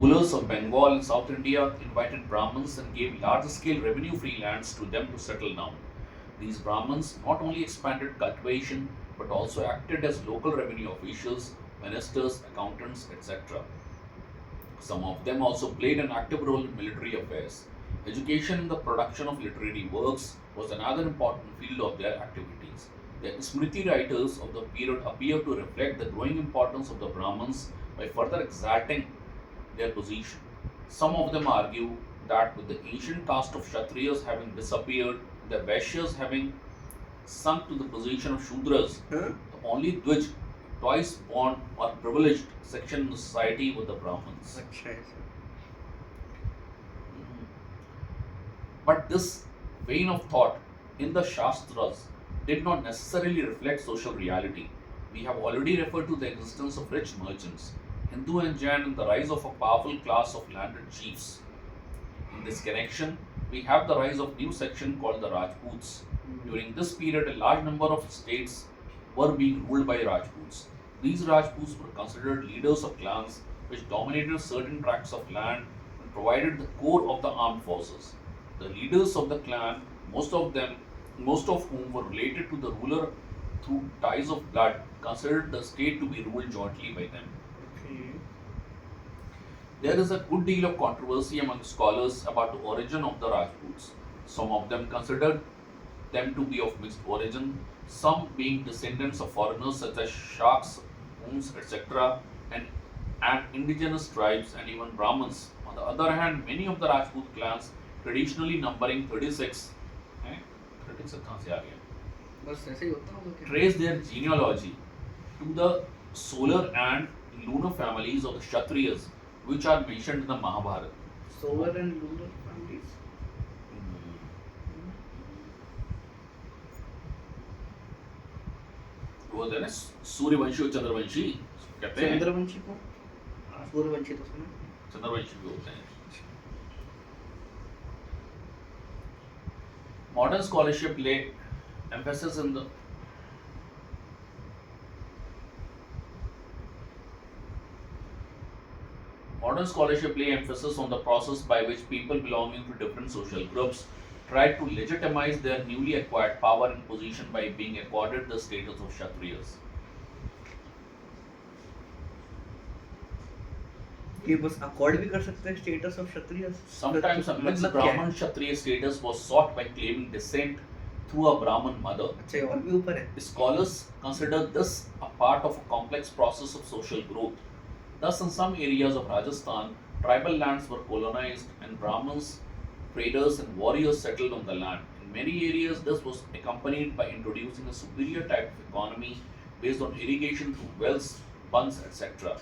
Rulers of Bengal and South India invited Brahmins and gave large scale revenue free lands to them to settle down. These Brahmins not only expanded cultivation but also acted as local revenue officials, ministers, accountants, etc. Some of them also played an active role in military affairs. Education and the production of literary works was another important field of their activities. The Smriti writers of the period appear to reflect the growing importance of the Brahmins by further exalting their position. Some of them argue that with the ancient caste of Kshatriyas having disappeared, the Vaishyas having sunk to the position of Shudras, Huh? the only Dvij, twice born or privileged section in the society were the Brahmins. अच्छा ऐसा. But this vein of thought in the Shastras did not necessarily reflect social reality. We have already referred to the existence of rich merchants, Hindu and Jain, and the rise of a powerful class of landed chiefs. In this connection, we have the rise of new section called the Rajputs. During this period, a large number of states were being ruled by Rajputs. These Rajputs were considered leaders of clans which dominated certain tracts of land and provided the core of the armed forces. The leaders of the clan, most of whom were related to the ruler through ties of blood, considered the state to be ruled jointly by them. Okay. There is a good deal of controversy among scholars about the origin of the Rajputs. Some of them considered them to be of mixed origin, some being descendants of foreigners such as Shaks, Huns, etc., and indigenous tribes and even Brahmins. On the other hand, many of the Rajput clans, traditionally numbering 36, 36 कहाँ से आ गया? बस ऐसे ही होता होगा क्या? Trace their genealogy to the solar and lunar families of the Kshatriyas, which are mentioned in the Mahabharata. Solar and lunar families. वो होता है ना सूर्यवंशी और चंद्रवंशी कहते हैं. चंद्रवंशी को सूर्यवंशी तो सुना. चंद्रवंशी भी होते हैं. Modern scholarship lay emphasis in the Modern scholarship lay emphasis on the process by which people belonging to different social groups tried to legitimize their newly acquired power and position by being accorded the status of Kshatriyas. ये बस accord भी कर सकते हैं status of Kshatriya. Sometimes a mixed Brahman Kshatriya status was sought by claiming descent through a Brahman mother. अच्छा और भी ऊपर है. Scholars consider this a part of a complex process of social growth. Thus, in some areas of Rajasthan, tribal lands were colonized and Brahmins, traders, and warriors settled on the land. In many areas, this was accompanied by introducing a superior type of economy based on irrigation through wells, bunds, etc.,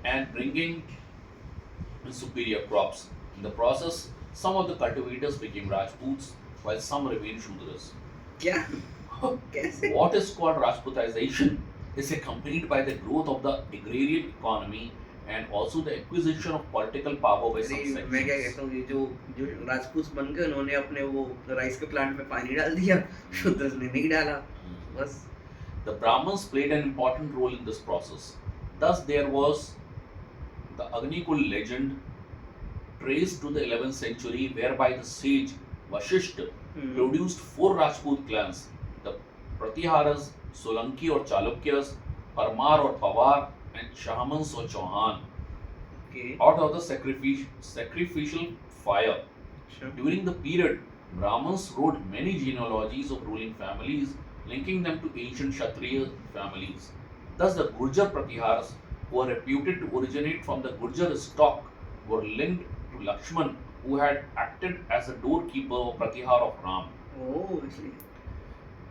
and bringing in superior crops. In the process, some of the cultivators became Rajputs while some remained Shudras. क्या? कैसे? What is called Rajputization is accompanied by the growth of the agrarian economy and also the acquisition of political power by some अरे मैं क्या sections. कहता हूँ ये जो राजपूत बन गए उन्होंने अपने वो राइस के प्लांट में पानी डाल दिया, शूद्रस ने नहीं डाला. बस. The Brahmins played an important role in this process. Thus, there was the Agnikul legend traced to the 11th century, whereby the sage Vashishta produced four Rajput clans, the Pratiharas, Solanki or Chalukyas, Parmar or Pawar, and Shahmans or Chauhan, Okay. out of the sacrificial fire. Sure. During the period, Brahmins wrote many genealogies of ruling families, linking them to ancient Kshatriya families. Thus, the Gurjar Pratihars, who are reputed to originate from the Gurjar stock, were linked to Lakshman, who had acted as a doorkeeper or Pratihar of Ram. Oh, इसलिए.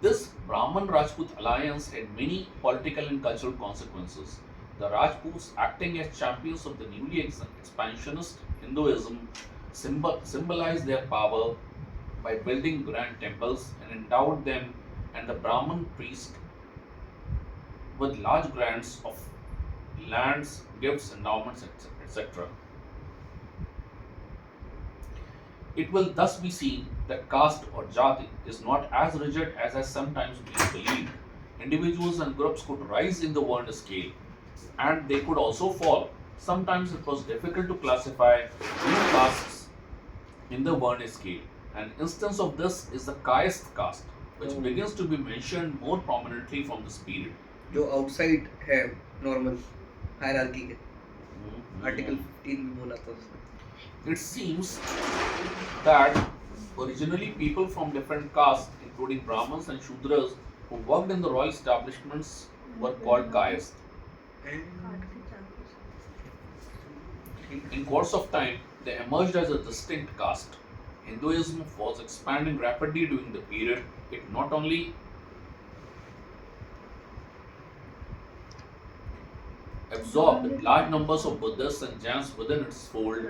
This Brahman Rajput alliance had many political and cultural consequences. The Rajputs, acting as champions of the newly expansionist Hinduism, symbolized their power by building grand temples and endowed them and the Brahman priest with large grants of lands, gifts, endowments, etc. It will thus be seen that caste or jati is not as rigid as has sometimes been believed. Individuals and groups could rise in the Varna scale and they could also fall. Sometimes it was difficult to classify new castes in the Varna scale. An instance of this is the Kayast caste, which Oh. begins to be mentioned more prominently from this period. जो outside है normal hierarchy के article 15 में बोला था उसने. It seems that originally people from different castes, including Brahmins and Shudras, who worked in the royal establishments were called Kayas. In course of time, they emerged as a distinct caste. Hinduism was expanding rapidly during the period. It not only absorbed large numbers of Buddhists and Jains within its fold,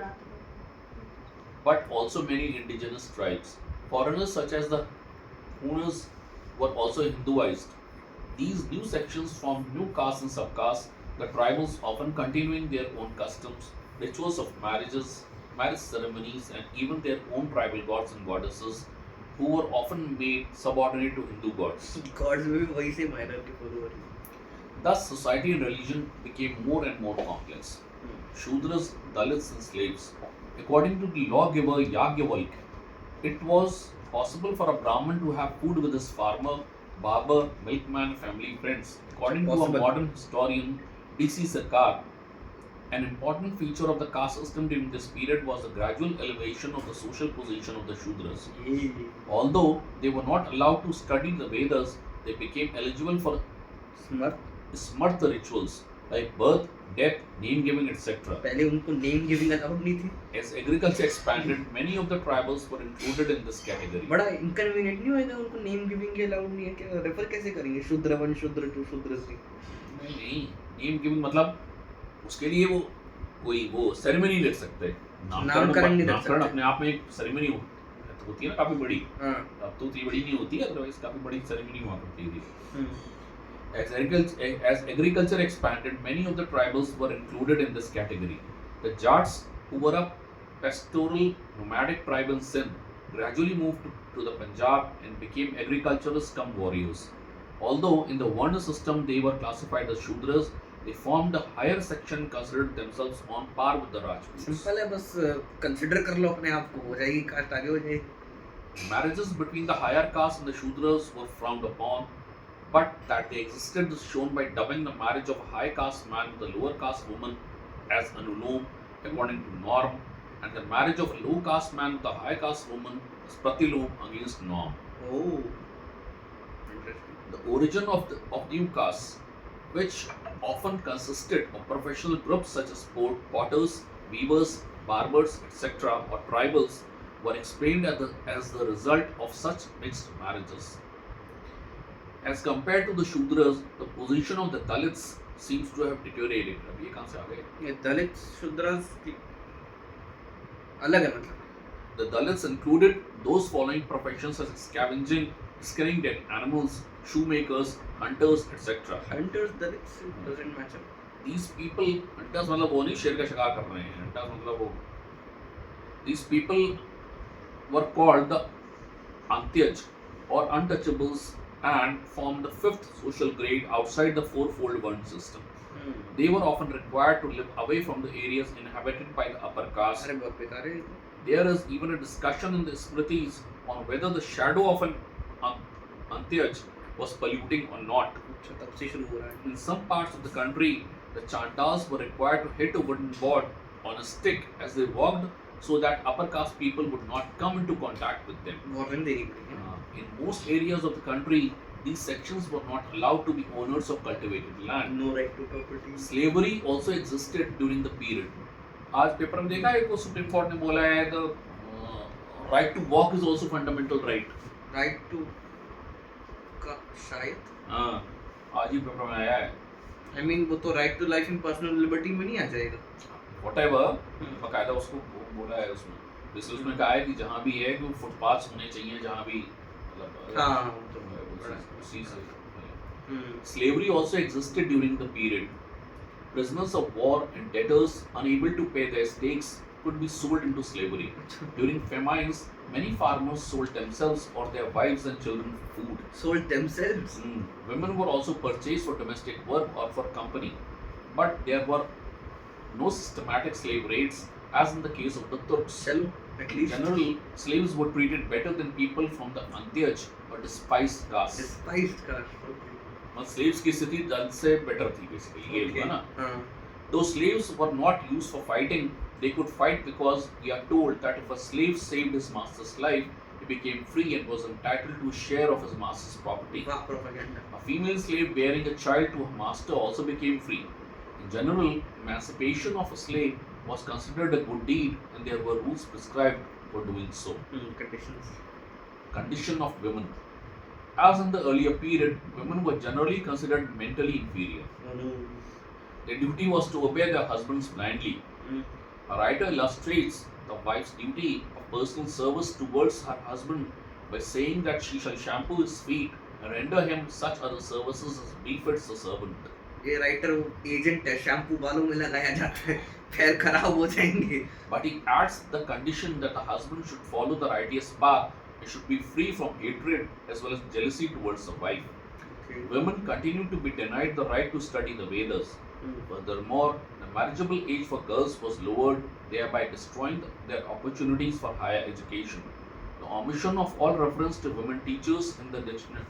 but also many indigenous tribes. Foreigners such as the Hunas were also Hinduized. These new sections formed new castes and subcastes, the tribals often continuing their own customs, rituals of marriages, marriage ceremonies, and even their own tribal gods and goddesses, who were often made subordinate to Hindu gods. Gods में भी वही same hierarchy follow हो रही है. Thus, society and religion became more and more complex. Shudras, Dalits, and slaves. According to the lawgiver Yagyavalkya, it was possible for a Brahmin to have food with his farmer, barber, milkman, family friends. According to a Possible. modern historian, D.C. Sarkar, an important feature of the caste system during this period was the gradual elevation of the social position of the Shudras. Although they were not allowed to study the Vedas, they became eligible for स्मर्ट. Smarta rituals like birth, death, name giving, etc. पहले उनको name giving allowed नहीं थी. As agriculture expanded, many of the tribals were included in this category. बड़ा inconvenient नहीं होएगा उनको name giving के allowed नहीं है. क्या रेफर कैसे करेंगे? शूद्र 1, शूद्र 2, शूद्र 3. नहीं, name giving मतलब उसके लिए वो कोई वो सेरेमनी ले सकते हैं. नामकरण नहीं रख नामकरण सकते. अपने आप में एक सेरेमनी होती है ना काफी बड़ी. हाँ. अब तो उतनी बड़ी नहीं होती है, अदरवाइज काफी बड़ी सेरेमनी हुआ करती थी. हम्म. As agriculture expanded, many of the tribals were included in this category. The Jats, who were a pastoral nomadic tribe in Sindh, gradually moved to the Punjab and became agriculturists come warriors. Although in the Varna system they were classified as Shudras, they formed a higher section and considered themselves on par with the Rajputs. Simple है, बस consider कर लो अपने आप को, हो जाएगी cast आगे हो जाएगी. Marriages between the higher caste and the Shudras were frowned upon, but that they existed is shown by dubbing the marriage of a high caste man with a lower caste woman as anulom according to norm, and the marriage of a low caste man with a high caste woman as pratilom against norm. Oh, interesting. The origin of new castes, which often consisted of professional groups such as potters, weavers, barbers, etc., or tribals, were explained as the result of such mixed marriages. As compared to the Shudras, the position of the Dalits seems to have deteriorated. अब ये कहाँ से आ गए? ये दलित शूद्रस की अलग है मतलब. The Dalits included those following professions such as scavenging, skinning dead animals, shoemakers, hunters, etc. Hunters Dalit doesn't match up. These people, hunters मतलब वो नहीं शेर का शिकार कर रहे हैं. Hunters मतलब वो. These people were called the Antyaj or untouchables and formed the fifth social grade outside the fourfold Varna system. They were often required to live away from the areas inhabited by the upper caste. अरे बहुत बेकार है. There is even a discussion in the Smritis on whether the shadow of an Antyaj was polluting or not. अच्छा, तब से शुरू हो रहा है. In some parts of the country, the Chantas were required to hit a wooden board on a stick as they walked so that upper caste people would not come into contact with them. Warning देनी पड़ेगी. In most areas of the country, these sections were not allowed to be owners of cultivated land. No right to property. Slavery also existed during the period. आज paper में देखा है को supreme court ने बोला है the right to walk is also fundamental right. Right to का शायद. हाँ, आज ही पेपर में आया है. I mean वो तो right to life and personal liberty में नहीं आ जाएगा. Whatever, बकायदा उसको बोला है उसमें. जैसे उसमें कहा है कि जहाँ भी है कि फुटपाथ होने चाहिए जहाँ भी मतलब. हाँ. उसी से. Slavery also existed during the period. Prisoners of war and debtors unable to pay their stakes could be sold into slavery. During famines, many farmers sold themselves or their wives and children for food. Sold themselves. Women were also purchased for domestic work or for company. But there were no systematic slave raids as in the case of the Turks. चलो at In least general, slaves were treated better than people from the Antyaj or despised caste. despised caste. Okay. मतलब slaves की स्थिति जन से better थी basically ये हुआ ना. हाँ. Though slaves were not used for fighting, they could fight because we are told that if a slave saved his master's life, he became free and was entitled to a share of his master's property. वाह propaganda. A female slave bearing a child to her master also became free. In general, emancipation of a slave was considered a good deed and there were rules prescribed for doing so. Conditions. Condition of women. As in the earlier period, women were generally considered mentally inferior. Their duty was to obey their husbands blindly. A writer illustrates the wife's duty of personal service towards her husband by saying that she shall shampoo his feet and render him such other services as befits a servant. ये writer agent है, shampoo बालों में लगाया जाता है, पैर खराब हो जाएंगे. But he adds the condition that the husband should follow the righteous path and should be free from hatred as well as jealousy towards the wife. Okay. Women continue to be denied the right to study the Vedas. Furthermore, the marriageable age for girls was lowered, thereby destroying their opportunities for higher education. The omission of all reference to women teachers in the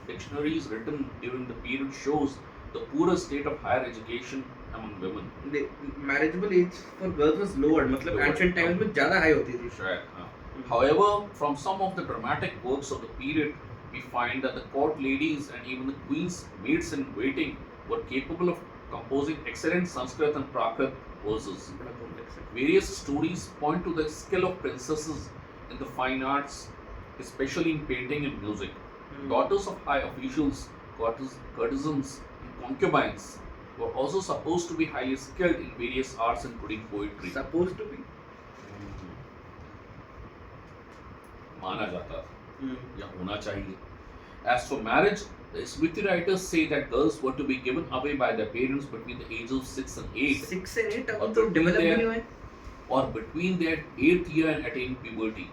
dictionaries written during the period shows the poorer state of higher education among women. The marriageable age for girls was lowered, मतलब Lowered. ancient times में ज़्यादा high होती थी. Right, However, from some of the dramatic works of the period, we find that the court ladies and even the queen's maids in waiting were capable of composing excellent Sanskrit and Prakrit verses. बड़ा complex है. Various stories point to the skill of princesses in the fine arts, especially in painting and music. Daughters of high officials, courtesans, and concubines were also supposed to be highly skilled in various arts, including poetry. Supposed to be. माना जाता था या होना चाहिए. As for marriage, the Smriti writers say that girls were to be given away by their parents between the ages of 6 and 8, 6 and 8 और अब तो between develop भी their- नहीं हुए. or between their 8th year and attaining puberty.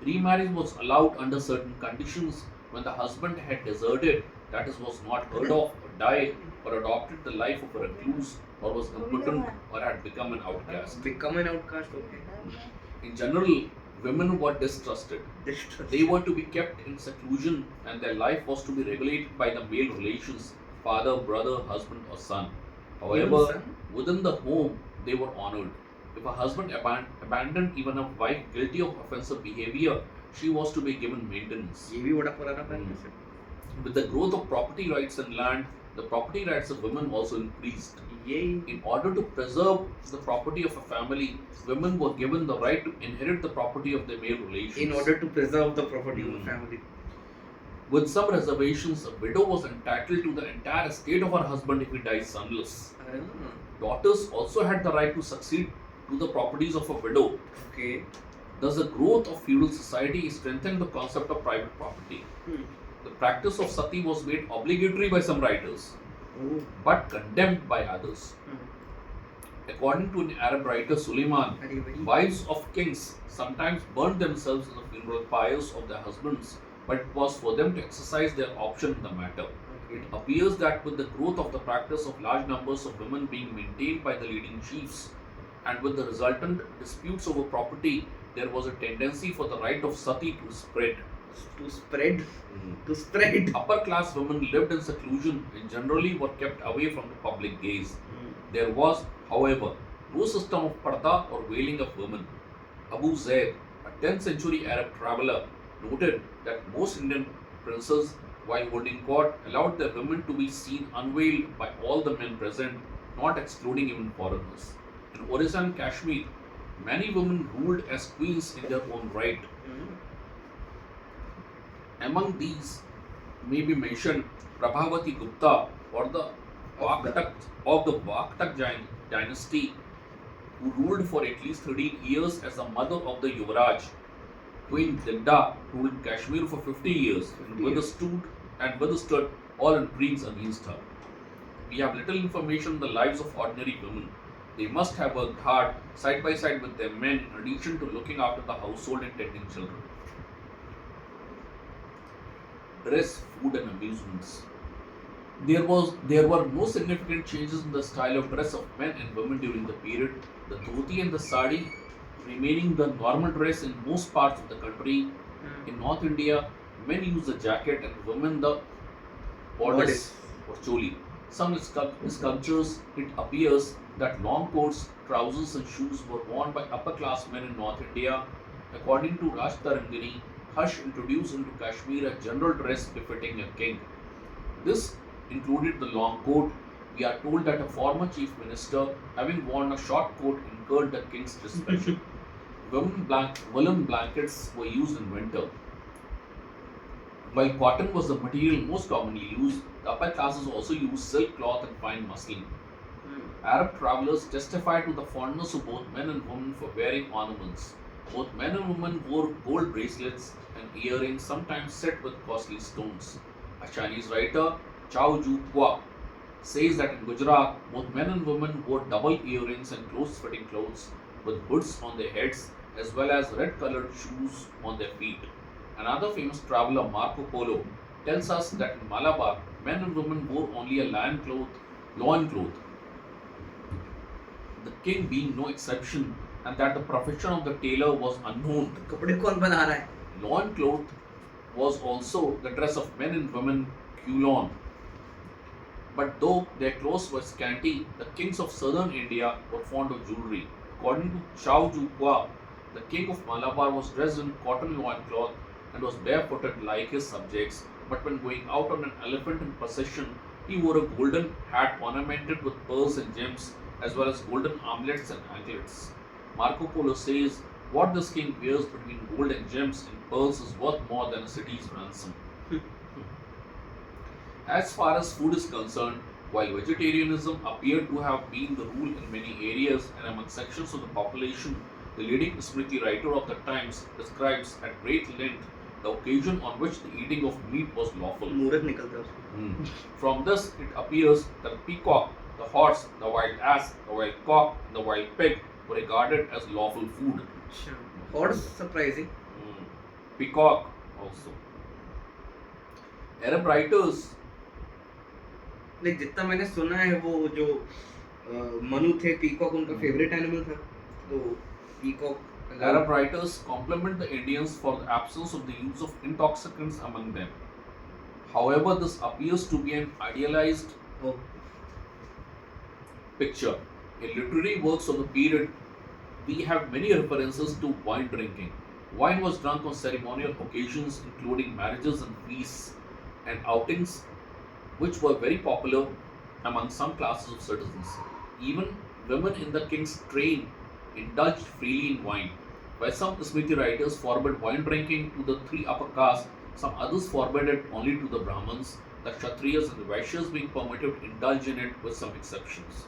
Remarriage was allowed under certain conditions when the husband had deserted, that is, was not heard of or died, or adopted the life of a recluse, or was impotent, or had become an outcast. Become an outcast. Okay. In general, women were distrusted. Distrust. They were to be kept in seclusion, and their life was to be regulated by the male relations father, brother, husband, or son. However, Even son? within the home, they were honored. If a husband abandoned even a wife guilty of offensive behavior, she was to be given maintenance. ये भी बड़ा पुराना practice है. With the growth of property rights in land, the property rights of women also increased. यही In order to preserve the property of a family, women were given the right to inherit the property of their male relations. in order to preserve the property of the family. With some reservations, a widow was entitled to the entire estate of her husband if he died sonless. Daughters also had the right to succeed to the properties of a widow. Okay. Thus, the growth of feudal society strengthened the concept of private property. The practice of sati was made obligatory by some writers, Oh. but condemned by others. According to an Arab writer, Suleiman, अरे भाई. wives of kings sometimes burned themselves in the funeral pyres of their husbands, but it was for them to exercise their option in the matter. Okay. It appears that with the growth of the practice of large numbers of women being maintained by the leading chiefs, and with the resultant disputes over property, there was a tendency for the right of sati to spread. To spread. To spread. Upper class women lived in seclusion and generally were kept away from the public gaze. There was, however, no system of parda or veiling of women. Abu Zaid, a 10th century Arab traveller, noted that most Indian princes, while holding court, allowed their women to be seen unveiled by all the men present, not excluding even foreigners. In Orissa and Kashmir, many women ruled as queens in their own right. Among these may be mentioned Prabhavati Gupta or the Vaktak dynasty, who ruled for at least 13 years as the mother of the Yuvraj. Queen Dinda ruled Kashmir for 50 years and withstood all intrigues against her. We have little information on the lives of ordinary women. They must have worked hard side by side with their men in addition to looking after the household and tending children. Dress, food, and amusements. There were no significant changes in the style of dress of men and women during the period. The dhoti and the sari remaining the normal dress in most parts of the country. Hmm. In North India, men use the jacket and women the Bodice. bodice or choli. Some sculptures it appears that long coats, trousers, and shoes were worn by upper class men in North India. According to Raj Tarangini, Harsh introduced into Kashmir a general dress befitting a king. This included the long coat. We are told that a former chief minister, having worn a short coat, incurred the king's displeasure. Woolen blankets were used in winter. While cotton was the material most commonly used, the upper classes also used silk cloth and fine muslin. Hmm. Arab travelers testified to the fondness of both men and women for wearing ornaments. Both men and women wore gold bracelets and earrings, sometimes set with costly stones. A Chinese writer, Chao Ju Kua, says that in Gujarat, both men and women wore double earrings and close fitting clothes with hoods on their heads as well as red colored shoes on their feet. Another famous traveler, Marco Polo, tells us that in Malabar, men and women wore only a loin cloth, the king being no exception, and that the profession of the tailor was unknown. तो कपड़े कौन बना रहा है? Loincloth was also the dress of men and women, culon. But though their clothes were scanty, the kings of southern India were fond of jewelry. According to Chao Ju Kua, the king of Malabar was dressed in cotton loincloth and was barefooted like his subjects, but when going out on an elephant in procession, he wore a golden hat ornamented with pearls and gems, as well as golden armlets and anklets. Marco Polo says, what this king wears between gold and gems and pearls is worth more than a city's ransom. As far as food is concerned, while vegetarianism appeared to have been the rule in many areas and among sections of the population, the leading Smriti writer of the times describes at great length the occasion on which the eating of meat was lawful. मुहूर्त निकलता है उसमें. From this, it appears that the peacock, the horse, the wild ass, the wild cock, and the wild pig were regarded as lawful food. अच्छा. Horse surprising. Peacock also. Arab writers like जितना मैंने सुना है वो जो मनु थे peacock उनका favourite animal था तो peacock Arab writers compliment the Indians for the absence of the use of intoxicants among them. However, this appears to be an idealized Oh, picture. In literary works of the period, we have many references to wine drinking. Wine was drunk on ceremonial occasions, including marriages and feasts and outings, which were very popular among some classes of citizens. Even women in the king's train indulged freely in wine. While some Smriti writers forbade wine drinking to the three upper castes, some others forbade it only to the Brahmins, the Kshatriyas and the Vaishyas being permitted to indulge in it with some exceptions.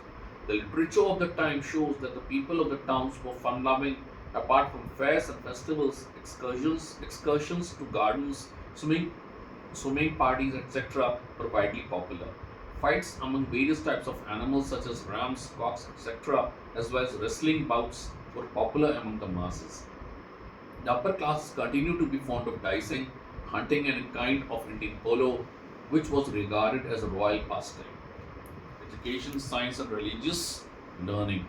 The literature of the time shows that the people of the towns were fun-loving. Apart from fairs and festivals, excursions to gardens, swimming parties, etc., were widely popular. Fights among various types of animals such as rams, cocks, etc., as well as wrestling bouts, were popular among the masses. The upper classes continued to be fond of dicing, hunting, and a kind of Indian polo, which was regarded as a royal pastime. Education, science, and religious learning.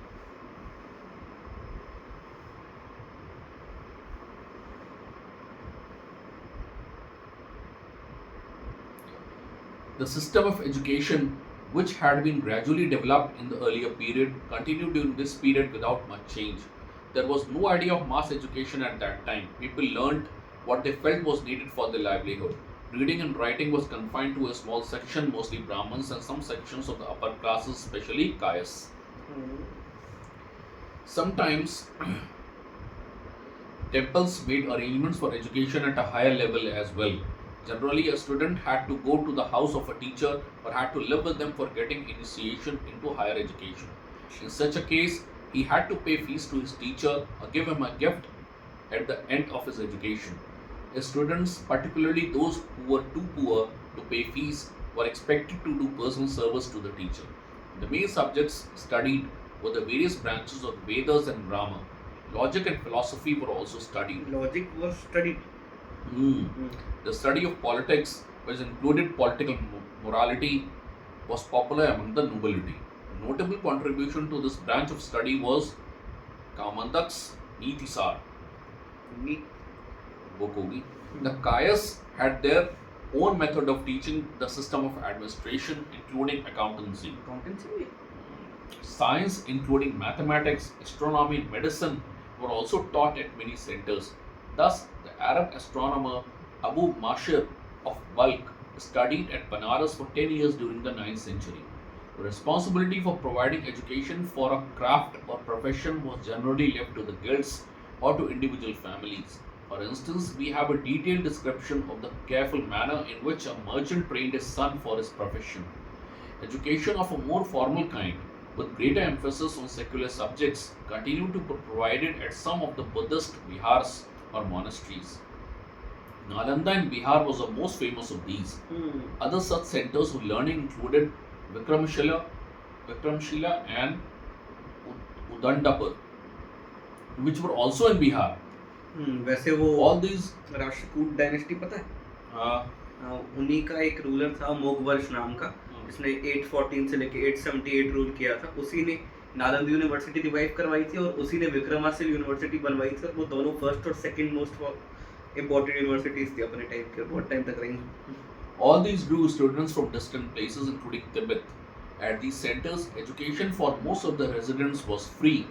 The system of education, which had been gradually developed in the earlier period, continued during this period without much change. There was no idea of mass education at that time. People learned what they felt was needed for their livelihood. Reading and writing was confined to a small section, mostly Brahmins, and some sections of the upper classes, especially Kayas. Sometimes temples made arrangements for education at a higher level as well. Generally, a student had to go to the house of a teacher or had to live with them for getting initiation into higher education. In such a case, he had to pay fees to his teacher or give him a gift at the end of his education. The students, particularly those who were too poor to pay fees, were expected to do personal service to the teacher. The main subjects studied were the various branches of Vedas and Brahma. Logic and philosophy were also studied. Logic was studied. The study of politics, which included political morality, was popular among the nobility. A notable contribution to this branch of study was Kamandak's Nitisar Me. book होगी. The Kayas had their own method of teaching the system of administration, including accountancy. Accountancy भी. Science, including mathematics, astronomy, and medicine, were also taught at many centers. Thus, the Arab astronomer Abu Mashir of Balkh studied at Banaras for 10 years during the 9th century. The responsibility for providing education for a craft or profession was generally left to the guilds or to individual families. For instance, we have a detailed description of the careful manner in which a merchant trained his son for his profession. Education of a more formal kind, with greater emphasis on secular subjects, continued to be provided at some of the Buddhist vihars or monasteries. Nalanda in Bihar was the most famous of these. Other such centers of learning included Vikramshila and Udandapur, which were also in Bihar. वैसे वो All these Rashtrakuta dynasty पता है? uh, उन्हीं का एक ruler था मोगवर्ष नाम का, जिसने 814 से लेके 878 रूल किया था. उसी ने नालंदा यूनिवर्सिटी रिवाइव करवाई थी और उसी ने विक्रमाशिला यूनिवर्सिटी बनवाई थी. और वो दोनों फर्स्ट और सेकंड मोस्ट इम्पोर्टेंट यूनिवर्सिटीज थी अपने टाइम के. बहुत टाइम तक रही. all these drew students from distant places, including Tibet. At these centers, education for most of the residents was free.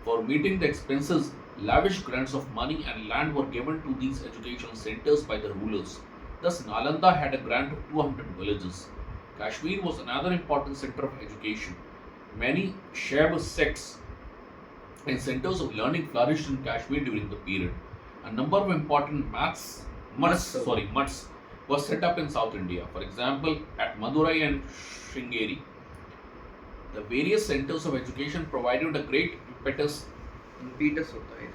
For meeting the expenses, lavish grants of money and land were given to these education centers by the rulers. Thus, Nalanda had a grant of 200 villages. Kashmir was another important center of education. Many Shaiva sects and centers of learning flourished in Kashmir during the period. A number of important mutts was set up in South India. For example, at Madurai and Sringeri, the various centers of education provided a great impetus Pitt's होता है.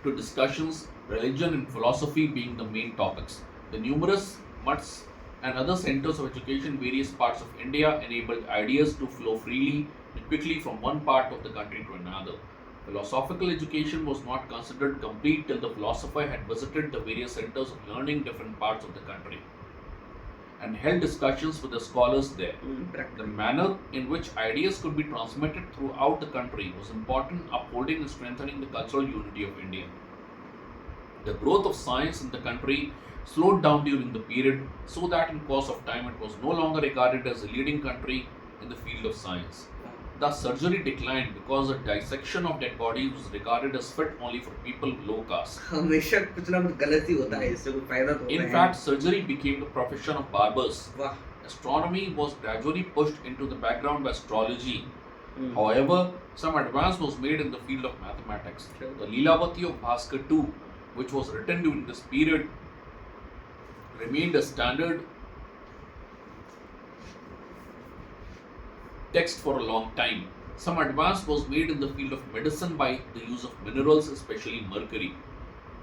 to discussions, religion and philosophy being the main topics. The numerous mutts and other centers of education in various parts of India enabled ideas to flow freely and quickly from one part of the country to another. Philosophical education was not considered complete till the philosopher had visited the various centers of learning in different parts of the country and held discussions with the scholars there. The manner in which ideas could be transmitted throughout the country was important in upholding and strengthening the cultural unity of India. The growth of science in the country slowed down during the period, so that in course of time it was no longer regarded as a leading country in the field of science. Thus, surgery declined because the dissection of dead bodies was regarded as fit only for people of low caste. हमेशा कुछ ना कुछ गलत ही होता है, इससे कोई फायदा तो In होता है. fact, surgery became the profession of barbers. वाह. Astronomy was gradually pushed into the background by astrology. Hmm. However, some advance was made in the field of mathematics. The Leelavati of Bhaskar II, which was written during this period, remained a standard text for a long time. Some advance was made in the field of medicine by the use of minerals, especially mercury.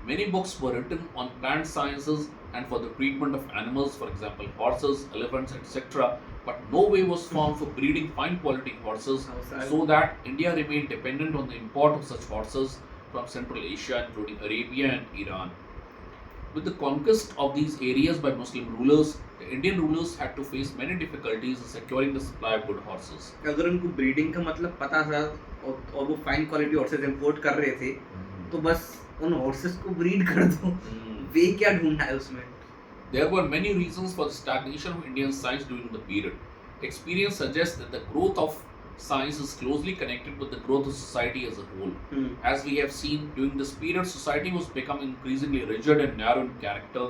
Many books were written on plant sciences and for the treatment of animals, for example, horses, elephants, etc. But no way was found for breeding fine quality horses, so that India remained dependent on the import of such horses from Central Asia, including Arabia and Iran. With the conquest of these areas by Muslim rulers, the Indian rulers had to face many difficulties in securing the supply of good horses. अगर उनको breeding का मतलब पता था और वो fine quality horses import कर रहे थे, तो बस उन हॉर्सेस को ब्रीड कर दो. वे क्या ढूंढना है उसमें? There were many reasons for the stagnation of Indian science during the period. Experience suggests that the growth of science is closely connected with the growth of society as a whole. As we have seen, during this period, society was becoming increasingly rigid and narrow in character.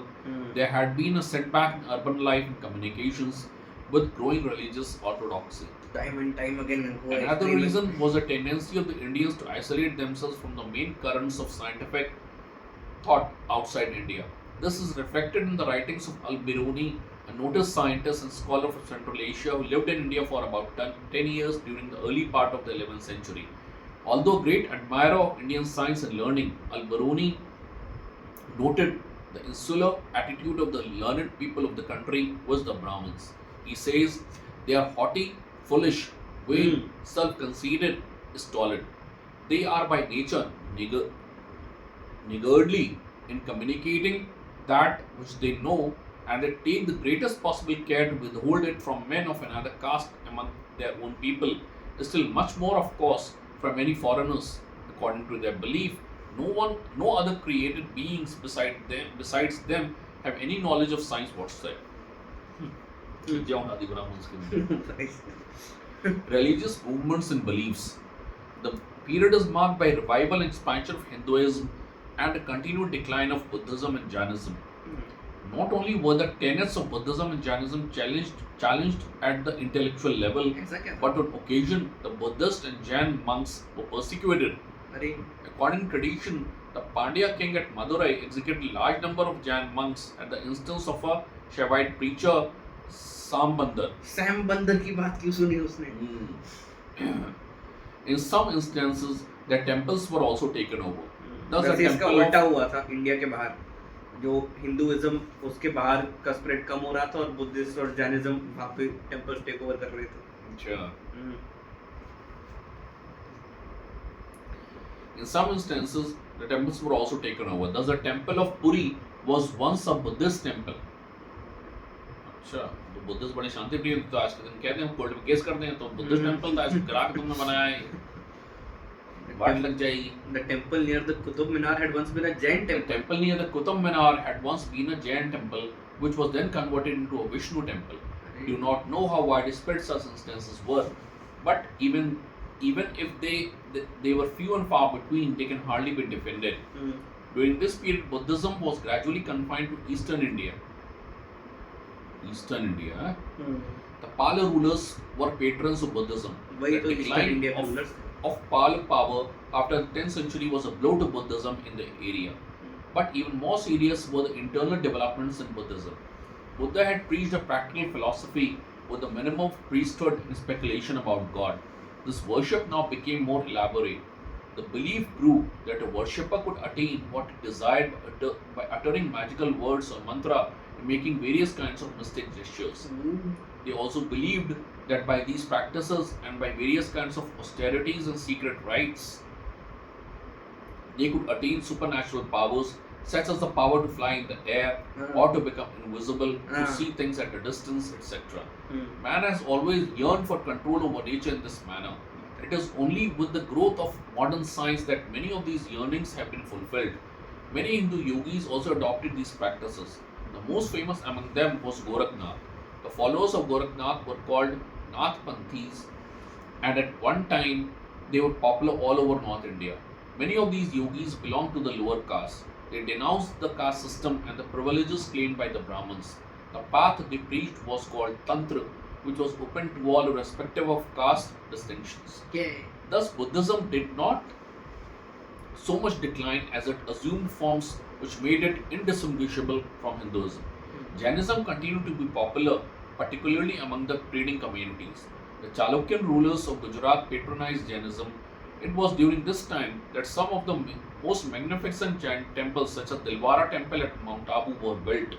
There had been a setback in urban life and communications with growing religious orthodoxy. Time and time again. Another reason was a tendency of the Indians to isolate themselves from the main currents of scientific thought outside India. This is reflected in the writings of Al-Biruni, a noted scientist and scholar from Central Asia who lived in India for about 10 years during the early part of the 11th century. Although a great admirer of Indian science and learning, Al-Biruni noted the insular attitude of the learned people of the country was the Brahmins. He says, they are haughty, foolish, vain, self-conceited, stolid. They are by nature niggardly in communicating that which they know and they take the greatest possible care to withhold it from men of another caste among their own people, is still much more of course from any foreigners. According to their belief, no other created beings besides them have any knowledge of science whatsoever. Religious movements and beliefs. The period is marked by revival and expansion of Hinduism and a continued decline of Buddhism and Jainism. Not only were the tenets of Buddhism and Jainism challenged at the intellectual level, ऐसा क्या था? but on occasion the Buddhist and Jain monks were persecuted. अरे According to tradition, the Pandya king at Madurai executed a large number of Jain monks at the instance of a Shaivite preacher, Sambandar. Sam बंदर की बात क्यों सुनी उसने? In some instances, their temples were also taken over. Thus, the वैसे इसका temple उल्टा of हुआ था इंडिया के बाहर, जो हिंदुइज्म उसके बाहर का स्प्रेड कम हो रहा था और बुद्धिस्ट और जैनिज्म वहाँ पे टेम्पल्स टेक ओवर कर रहे थे. Sure. In some instances, the temples were also taken over. Thus, the temple of Puri was once a Buddhist temple. अच्छा, तो बुद्धिस्ट बड़े शांति प्रिय तो आज के दिन कहते हैं हम कोर्ट में केस करते हैं तो बुद्धिस्ट टेम्पल था, ऐसे करा के तुमने बनाया है, वाट लग जाएगी. The temple near the Qutub Minar had once been a Jain The temple. temple near the Qutub Minar had once been a Jain temple, which was then converted into a Vishnu temple. We do not know how widespread such instances were, but even if they were few and far between, they can hardly be defended. During this period, Buddhism was gradually confined to Eastern India. The Pala rulers were patrons of Buddhism. वही The तो eastern decline India के rulers. of Pala power after the 10th century was a blow to Buddhism in the area. But even more serious were the internal developments in Buddhism. Buddha had preached a practical philosophy with a minimum of priesthood and speculation about God. This worship now became more elaborate. The belief grew that a worshipper could attain what he desired by uttering magical words or mantra and making various kinds of mystic gestures. They also believed that by these practices and by various kinds of austerities and secret rites, they could attain supernatural powers such as the power to fly in the air or to become invisible, to see things at a distance, etc. Man has always yearned for control over nature in this manner. It is only with the growth of modern science that many of these yearnings have been fulfilled. Many Hindu yogis also adopted these practices. The most famous among them was Gorakhnath. The followers of Gorakhnath were called Nathpanthis, and at one time they were popular all over North India. Many of these yogis belonged to the lower caste. They denounced the caste system and the privileges claimed by the Brahmins. The path they preached was called Tantra, which was open to all irrespective of caste distinctions. Thus, Buddhism did not so much decline as it assumed forms which made it indistinguishable from Hinduism. Jainism continued to be popular, particularly among the trading communities. The Chalukyan rulers of Gujarat patronized Jainism. It was during this time that some of the most magnificent Jain temples, such as Dilwara temple at Mount Abu, were built.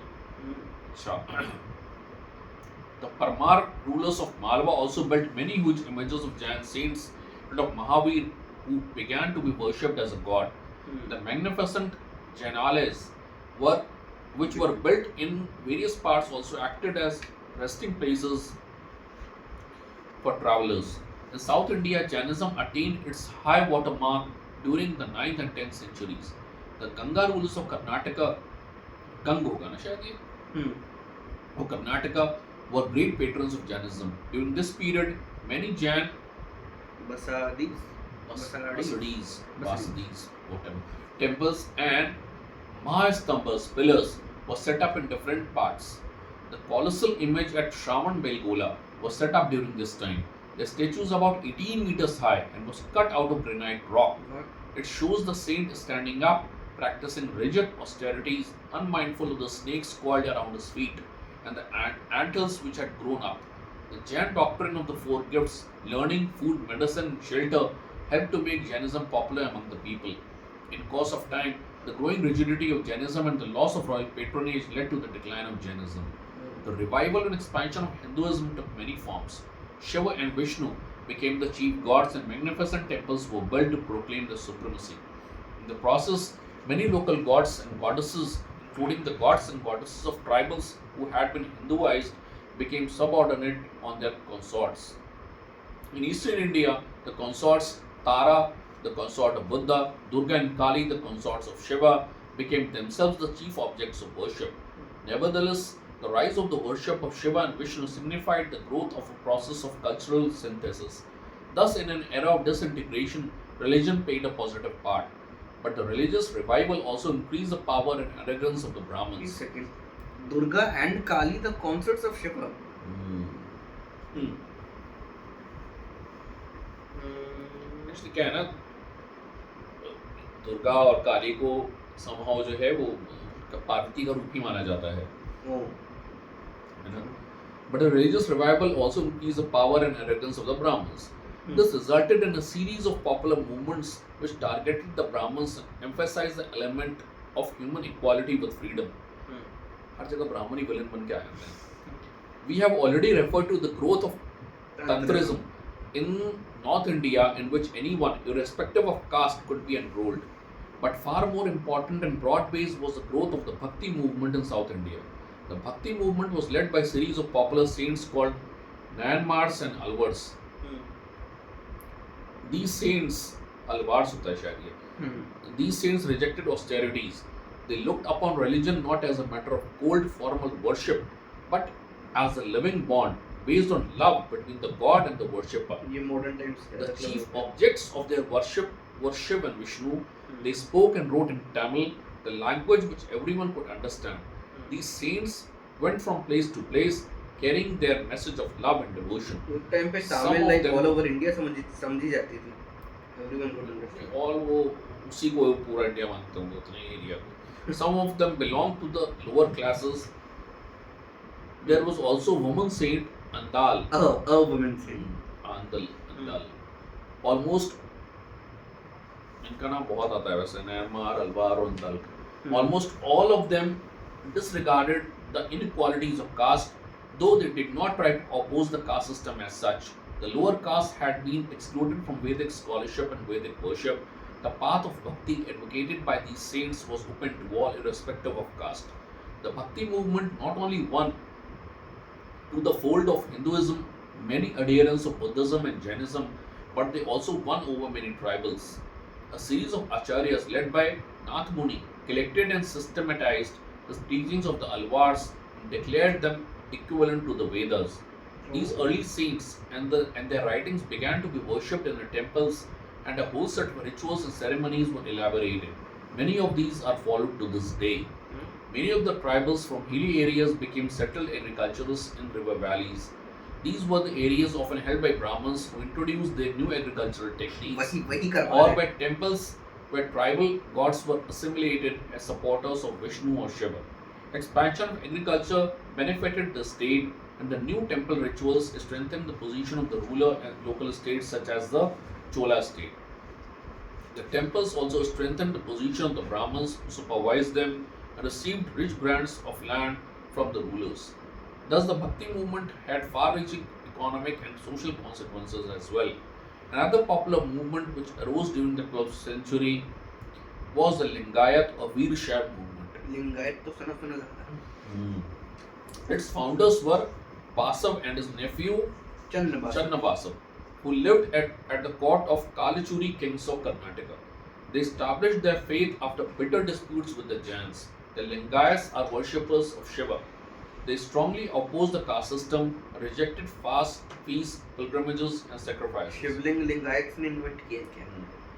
The Parmar rulers of Malwa also built many huge images of Jain saints and of Mahavir, who began to be worshipped as a god. The magnificent Jainales which were built in various parts, also acted as resting places for travelers. In South India, Jainism attained its high water mark during the 9th and 10th centuries. The Ganga rulers of Karnataka, of Karnataka, were great patrons of Jainism. During this period, many Jain Basadis, whatever, temples and Mahastambhas, pillars, was set up in different parts. The colossal image at Shravan Belgola was set up during this time. The statue is about 18 meters high and was cut out of granite rock. It shows the saint standing up, practicing rigid austerities, unmindful of the snakes coiled around his feet and the antlers which had grown up. The Jain doctrine of the four gifts, learning, food, medicine, and shelter, helped to make Jainism popular among the people. In course of time, the growing rigidity of Jainism and the loss of royal patronage led to the decline of Jainism. The revival and expansion of Hinduism took many forms. Shiva and Vishnu became the chief gods and magnificent temples were built to proclaim their supremacy. In the process, many local gods and goddesses, including the gods and goddesses of tribals who had been Hinduized, became subordinate on their consorts. In eastern India, the consorts Tara, the consort of Buddha, Durga and Kali, the consorts of Shiva, became themselves the chief objects of worship. Nevertheless, the rise of the worship of Shiva and Vishnu signified the growth of a process of cultural synthesis. Thus, in an era of disintegration, religion played a positive part. But the religious revival also increased the power and arrogance of the एक Brahmins. second. Durga and Kali, the consorts of Shiva. Hmm. Actually, क्या है ना, दुर्गा और काली को somehow जो है वो पार्वती का रूप ही माना जाता है Oh. ना? But the religious revival also increased the power and arrogance of the Brahmins. This resulted in a series of popular movements which targeted the Brahmins and emphasized the element of human equality with freedom. हर जगह ब्राह्मण ही villain बन के आ जाते हैं. We have already referred to the growth of Tantrism in North India, in which anyone, irrespective of caste, could be enrolled. But far more important and broad-based was the growth of the Bhakti movement in South India. The Bhakti movement was led by a series of popular saints called Nayanmars and Alvars. These saints, Alvars होता है शायद ये. These saints rejected austerities. They looked upon religion not as a matter of cold formal worship, but as a living bond based on love between the god and the worshipper. ये modern times का The मतलब chief होता है. objects of their worship were Shiv and Vishnu. They spoke and wrote in Tamil, the language which everyone could understand. These saints went from place to place, carrying their message of love and devotion. उस time पे Some Tamil of like them- all over India समझी जाती थी. Everyone could understand. और वो उसी को पूरा इंडिया मानते होंगे उतने एरिया को. Some of them belonged to the lower classes. There was also woman saint Andal. A woman saint. Andal. Almost इनका नाम बहुत आता है वैसे, नैमार, अलवार और Andal. Almost all of them disregarded the inequalities of caste, though they did not try to oppose the caste system as such. The lower caste had been excluded from Vedic scholarship and Vedic worship. The path of bhakti advocated by these saints was open to all, irrespective of caste. The bhakti movement not only won to the fold of Hinduism many adherents of Buddhism and Jainism, but they also won over many tribals. A series of acharyas led by Nath Muni collected and systematized the teachings of the Alvars and declared them equivalent to the Vedas. These early saints and their writings began to be worshipped in the temples, and a whole set of rituals and ceremonies were elaborated. Many of these are followed to this day. Many of the tribals from hilly areas became settled agriculturists in river valleys. These were the areas often held by Brahmins who introduced their new agricultural techniques, वही कर पा or रहे by temples where tribal gods were assimilated as supporters of Vishnu or Shiva. Expansion of agriculture benefited the state, and the new temple rituals strengthened the position of the ruler and local states such as the Chola state. The temples also strengthened the position of the Brahmins who supervised them and received rich grants of land from the rulers. Thus, the Bhakti movement had far-reaching economic and social consequences as well. Another popular movement which arose during the 12th century was the Lingayat or Veer Shaiv movement. Lingayat तो सुना लगता है. Its founders were Basav and his nephew चंद्रबास. Channabasav, who lived at the court of Kalichuri kings of Karnataka. They established their faith after bitter disputes with the Jains. The Lingayats are worshippers of Shiva. They strongly opposed the caste system, rejected fast, feasts, pilgrimages, and sacrifices. शिवलिंग लिंगायत ने invent किया क्या?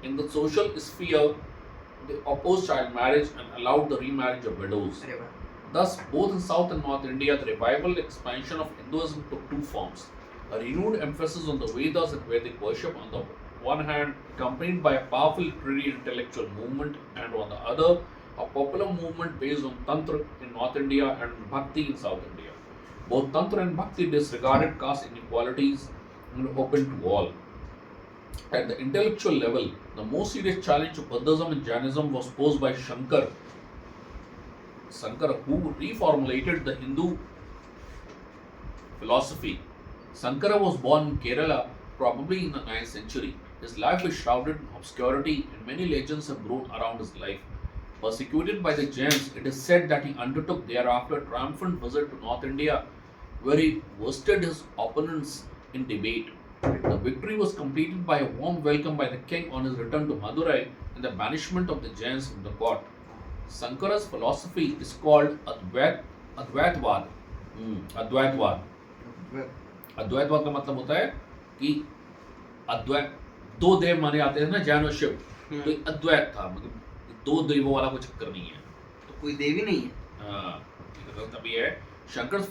In the social sphere, they opposed child marriage and allowed the remarriage of widows. अरे वाह. Thus, both in South and North India, the revival expansion of Hinduism took two forms. A renewed emphasis on the Vedas and Vedic worship on the one hand, accompanied by a powerful literary intellectual movement, and on the other, a popular movement based on Tantra in North India and Bhakti in South India. Both Tantra and Bhakti disregarded caste inequalities and were open to all. At the intellectual level, the most serious challenge to Buddhism and Jainism was posed by Shankara, who reformulated the Hindu philosophy. Sankara was born in Kerala, probably in the 9th century. His life is shrouded in obscurity, and many legends have grown around his life. Persecuted by the Jains, it is said that he undertook thereafter a triumphant visit to North India, where he worsted his opponents in debate. The victory was completed by a warm welcome by the king on his return to Madurai and the banishment of the Jains from the court. Sankara's philosophy is called Advaitwad. Advaitwad. अद्वैतवाद का मतलब होता है कि अद्वैत दो देव माने जाते हैं ना, जैन और शिव, तो ये अद्वैत था, मतलब दो देवों वाला कोई चक्कर नहीं है। तो कोई देवी नहीं है। हाँ, तभी है शंकर्स